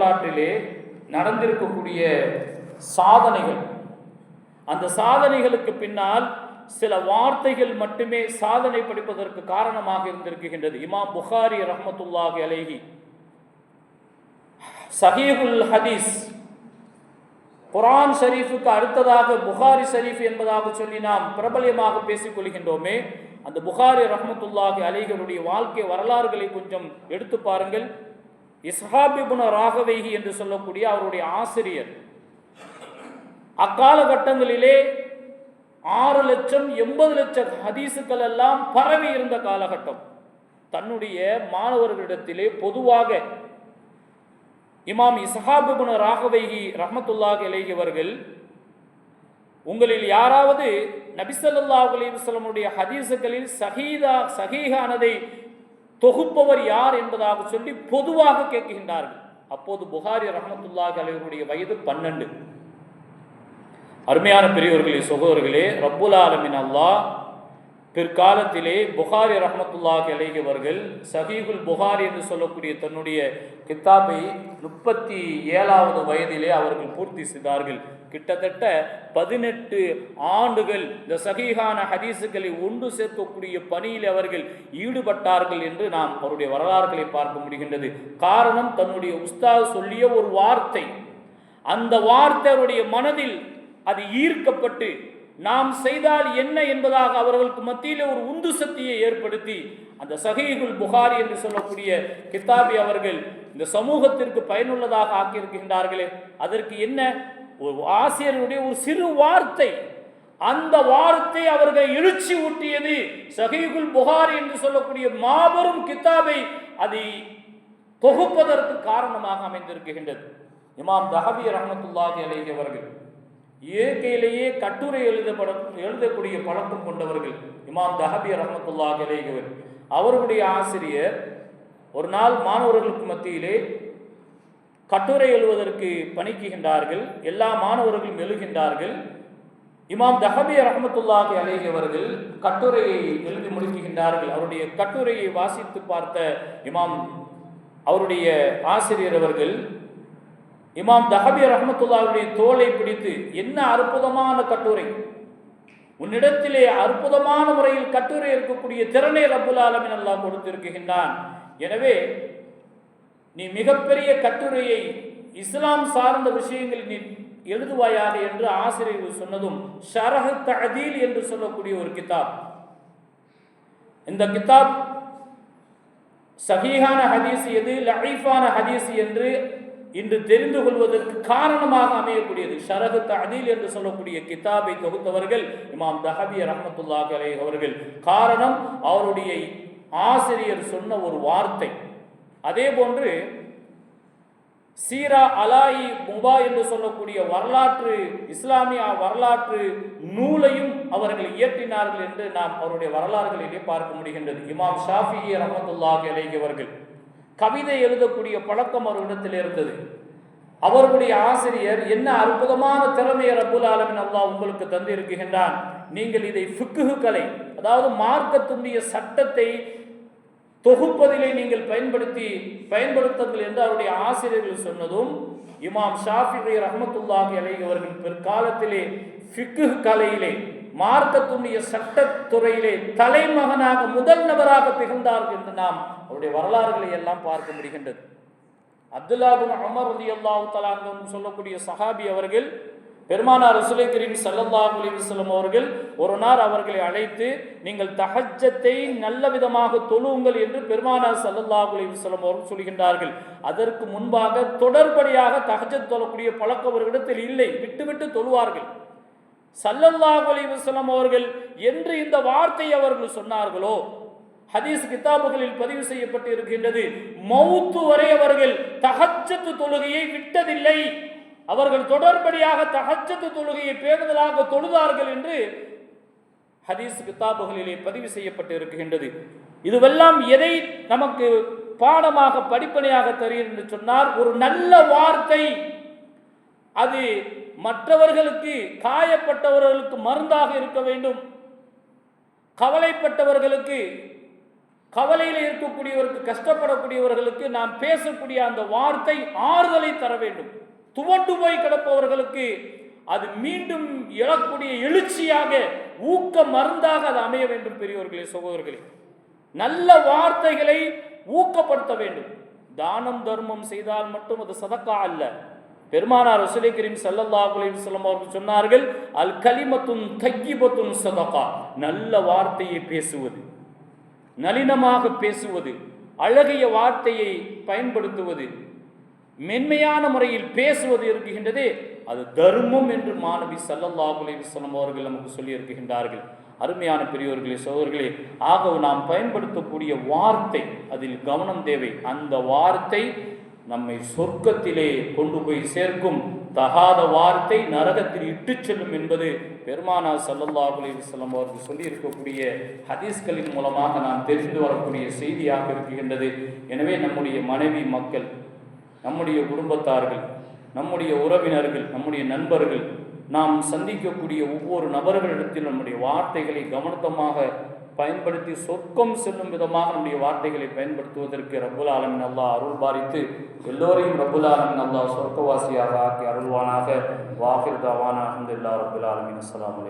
வரலாற்றிலே நடந்திருக்கக்கூடிய சாதனைகள், அந்த சாதனைகளுக்கு பின்னால் சில வார்த்தைகள் மட்டுமே சாதனை படிப்பதற்கு காரணமாக இருந்திருக்கின்றது. இமாம் புகாரி ரஹ்மத்துல்லாஹி அலைஹி சஹீஹுல் ஹதீஸ், குர்ஆன் ஷரீஃபுக்கு அடுத்ததாக புகாரி ஷரீஃப் என்பதாக சொல்லி நாம் பிரபலமாக பேசிக் கொள்கின்றோமே, அந்த புகாரி ரஹ்மத்துல்லாஹி அலைஹினுடைய வாழ்க்கை வரலாறுகளை கொஞ்சம் எடுத்து பாருங்கள். இஸ்ஹாப் இப்னு ராகவைஹி என்று சொல்லக்கூடிய அவருடைய ஆசிரியர், அக்காலகட்டங்களிலே 6 லட்சம் 80 லட்சம் ஹதீஸுக்கள் எல்லாம் பரவி இருந்த காலகட்டம். தன்னுடைய மாணவர்களிடத்திலே பொதுவாக இமாம் இஸ்ஹாப் இப்னு ராகவைஹி ரஹ்மத்துல்லாஹி அலைஹி அவர்கள், உங்களில் யாராவது நபி ஸல்லல்லாஹு அலைஹி வஸல்லமுடைய ஹதீஸுகளில் சஹீஹானதை தொகுப்பவர் யார் என்பதாக சொல்லி பொதுவாக கேட்கின்றார்கள். அப்போது புகாரி ரஹ்மத்துல்லாஹி அலைஹினுடைய வயது 12. அருமையான பெரியவர்களே, சகோதரர்களே, ரப்புல் ஆலமீன் அல்லாஹ் பிற்காலத்திலே புகாரி ரஹ்மத்துல்லாஹி அலைஹி அவர்கள் சஹீஹுல் புகாரி என்று சொல்லக்கூடிய தன்னுடைய கித்தாபை 37வது வயதிலே அவர்கள் பூர்த்தி செய்தார்கள். கிட்டத்தட்ட 18 ஆண்டுகள் இந்த சஹீஹான ஹதீஸுகளை ஒன்று சேர்க்கக்கூடிய பணியில் அவர்கள் ஈடுபட்டார்கள் என்று நாம் அவருடைய வரலாறுகளை பார்க்க முடிகின்றது. காரணம், தன்னுடைய உஸ்தாத் சொல்லிய ஒரு வார்த்தை, அந்த வார்த்தை அவருடைய மனதில் அது ஈர்க்கப்பட்டு நாம் செய்தால் என்ன என்பதாக அவர்களுக்கு மத்தியிலே ஒரு உந்து சக்தியை ஏற்படுத்தி அந்த சஹீஹுல் புகாரி என்று சொல்லக்கூடிய கித்தாபை அவர்கள் இந்த சமூகத்திற்கு பயனுள்ளதாக ஆக்கியிருக்கின்றார்களே, அதற்கு என்ன, ஒரு ஆசிரியருடைய ஒரு சிறு வார்த்தை, அந்த வார்த்தை அவர்களை எழுச்சி ஊட்டியது. சஹீஹுல் புகாரி என்று சொல்லக்கூடிய மாபெரும் கித்தாபை அதை தொகுப்பதற்கு காரணமாக அமைந்திருக்கின்றது. இமாம் தஹபி ரஹ்மத்துல்லாஹி அலைஹி அவர்கள் இயற்கையிலேயே கட்டுரை எழுதக்கூடிய பழக்கம் கொண்டவர்கள். இமாம் தஹபி ரஹ்மத்துல்லாஹி அலைஹி அவர்களுடைய ஆசிரியர் ஒரு நாள் மாணவர்களுக்கு மத்தியிலே கட்டுரை எழுதுவதற்கு பணிக்குகின்றார்கள். எல்லா மாணவர்களும் எழுகின்றார்கள். இமாம் தஹபி ரஹ்மத்துல்லாஹி அலைஹி அவர்கள் கட்டுரையை எழுதி முடிக்கின்றார்கள். அவருடைய கட்டுரையை வாசித்து பார்த்த அவருடைய ஆசிரியர் அவர்கள் இமாம் தஹபி ரஹ்மத்துல்லாஹுடைய தோளை பிடித்து, என்ன அற்புதமான கட்டுரை, உன்னிடத்திலே அற்புதமான முறையில் கட்டுரை இருக்கக்கூடிய திறனை ரப்புல் ஆலமீன் அல்லாஹ் கொடுத்திருக்கின்றான். எனவே நீ மிகப்பெரிய கட்டுரையை இஸ்லாம் சார்ந்த விஷயங்கள் நீ எழுதுவாயாக என்று ஆசிரியர்கள் சொன்னதும் ஷரஹ் தஅதீல் என்று சொல்லக்கூடிய ஒரு கிதாப், இந்த கிதாப் சஹீஹான ஹதீஸ் எது, லஈஃபான ஹதீஸ் என்று இன்று தெரிந்து கொள்வதற்கு காரணமாக அமையக்கூடியது. ஷரஹ் தஅதீல் என்று சொல்லக்கூடிய கிதாபை தொகுத்தவர்கள் இமாம் தஹபி ரஹ்மத்துல்லாஹி அலைஹி அவர்கள். காரணம், அவருடைய ஆசிரியர் சொன்ன ஒரு வார்த்தை. அதே போன்று சீரா அலாயி முபா என்று சொல்லக்கூடிய வரலாற்று இஸ்லாமிய வரலாற்று நூலையும் அவர்கள் இயற்றினார்கள் என்று நாம் அவருடைய வரலாறுகளிலே பார்க்க முடிகின்றது. இமாம் ஷாஃபிஈ ரஹ்மத்துல்லாஹி அலைஹி அவர்கள் கவிதை எழுதக்கூடிய பழக்கம் அவரிடத்தில் இருந்தது. அவர்களுடைய ஆசிரியர், என்ன அற்புதமான திறமையை ரப்புல் ஆலமீன் அல்லாஹ் உங்களுக்கு தந்து இருக்கின்றான், நீங்கள் இதை ஃபிக்ஹ் கலை, அதாவது மார்க்கத்துடைய சட்டத்தை தொகுப்பதிலே நீங்கள் பயன்படுத்துங்கள் என்று அவருடைய ஆசிரியர்கள் சொன்னதும் இமாம் ஷாஃபிஈ ரஹ்மத்துல்லாஹி அலைஹி அவர்கள் பிற்காலத்திலே ஃபிக்ஹ் கலையிலே மார்க்கத்துடைய சட்டத்துறையிலே தலைமகனாக முதல் நபராக திகழ்ந்தார்கள் என்று நாம் அவருடைய வரலாறுகளை எல்லாம் பார்க்க முடிகின்றது. அப்துல்லா பின் உமர் ரலியல்லாஹு தஆலா அன்ஹு சொல்லக்கூடிய சஹாபி அவர்கள், பெருமானார் ரசூலை கரீம் ஸல்லல்லாஹு அலைஹி வஸல்லம் அவர்கள் ஒரு நாள் அவர்களை அழைத்து, நீங்கள் தஹஜ்ஜத்தை நல்ல விதமாக தொழுவுங்கள் என்று பெருமானார் ஸல்லல்லாஹு அலைஹி வஸல்லம் அவர்கள் சொல்கின்றார்கள். அதற்கு முன்பாக தொடர்படியாக தஹஜ்ஜத் தொழக்கூடிய பழக்கம் அவர்களிடத்தில் இல்லை, விட்டு தொழுவார்கள். ஸல்லல்லாஹு அலைஹி வஸல்லம் அவர்கள் என்று இந்த வார்த்தையை அவர்கள் சொன்னார்களோ, ஹதீஸ் கிதாபுகளில் பதிவு செய்யப்பட்டு இருக்கின்றது, மௌத்து வரை அவர்கள் தஹஜ்ஜத் தொழுகையை விட்டதில்லை, அவர்கள் தொடர்படியாக தஹஜ்ஜத் தொழுகையை பேணுதலாக தொழுதார்கள் என்று ஹதீஸ் கிதாபுகளிலே பதிவு செய்யப்பட்டு இருக்கின்றது. இதுவெல்லாம் எதை நமக்கு பாடமாக படிப்பனையாக தருகிறது என்று சொன்னால், ஒரு நல்ல வார்த்தை அது மற்றவர்களுக்கு, காயப்பட்டவர்களுக்கு மருந்தாக இருக்க வேண்டும், கவலைப்பட்டவர்களுக்கு கவலையில் இருக்கக்கூடியவருக்கு, கஷ்டப்படக்கூடியவர்களுக்கு நாம் பேசக்கூடிய அந்த வார்த்தை ஆறுதலை தர வேண்டும். துவண்டு போய் கிடப்பவர்களுக்கு அது மீண்டும் எழக்கூடிய எழுச்சியாக, ஊக்க மருந்தாக அது அமைய வேண்டும். பெரியோர்களே, சகோதரர்களே, நல்ல வார்த்தைகளை ஊக்கப்படுத்த வேண்டும். தானம் தர்மம் செய்தால் மட்டும் அது சதக்கா அல்ல. பெருமானார் ரசூலுல்லாஹி கரீம் ஸல்லல்லாஹு அலைஹி வஸல்லம் அவர்கள் சொன்னார்கள், அல் கலிமத்துன் தய்யிபத்துன் சதகா. நல்ல வார்த்தையை பேசுவது, நளினமாக பேசுவது, அழகிய வார்த்தையை பயன்படுத்துவது, மென்மையான முறையில் பேசுவது இருக்குகின்றதே, அது தர்மம் என்று மாணவி ஸல்லல்லாஹு அலைஹி வஸல்லம் அவர்கள் நமக்கு சொல்லி இருக்கின்றார்கள். அருமையான பெரியோர்களே, சகோதரர்களே, ஆக நாம் பயன்படுத்தக்கூடிய வார்த்தை, அதில் கவனம் தேவை. அந்த வார்த்தை நம்மை சொர்க்கத்திலே கொண்டு போய் சேர்க்கும். தகாத வார்த்தை நரகத்தில் இட்டு செல்லும் என்பது பெருமானார் ஸல்லல்லாஹு அலைஹி வஸல்லம் அவர்கள் சொல்லி இருக்கக்கூடிய ஹதீஸ்களின் மூலமாக நாம் தெரிந்து வரக்கூடிய செய்தியாக இருக்கின்றது. எனவே நம்முடைய மனைவி மக்கள், நம்முடைய குடும்பத்தார்கள், நம்முடைய உறவினர்கள், நம்முடைய நண்பர்கள், நாம் சந்திக்கக்கூடிய ஒவ்வொரு நபர்களிடத்தில் நம்முடைய வார்த்தைகளை கவனமாக பயன்படுத்தி சொர்க்கம் செல்லும் விதமாக நம்முடைய வார்த்தைகளை பயன்படுத்துவதற்கு ரப்புல் ஆலமீன் அல்லாஹ் அருள் பாரித்து எல்லோரையும் ரப்புல் ஆலமீன் அல்லாஹ் சொர்க்கவாசியாக ஆக்கி அருள்வானாக. வாஹிர் தவானா அல்ஹம்துலில்லாஹி ரப்பில் ஆலமீன். அஸ்ஸலாமு அலைக்கும்.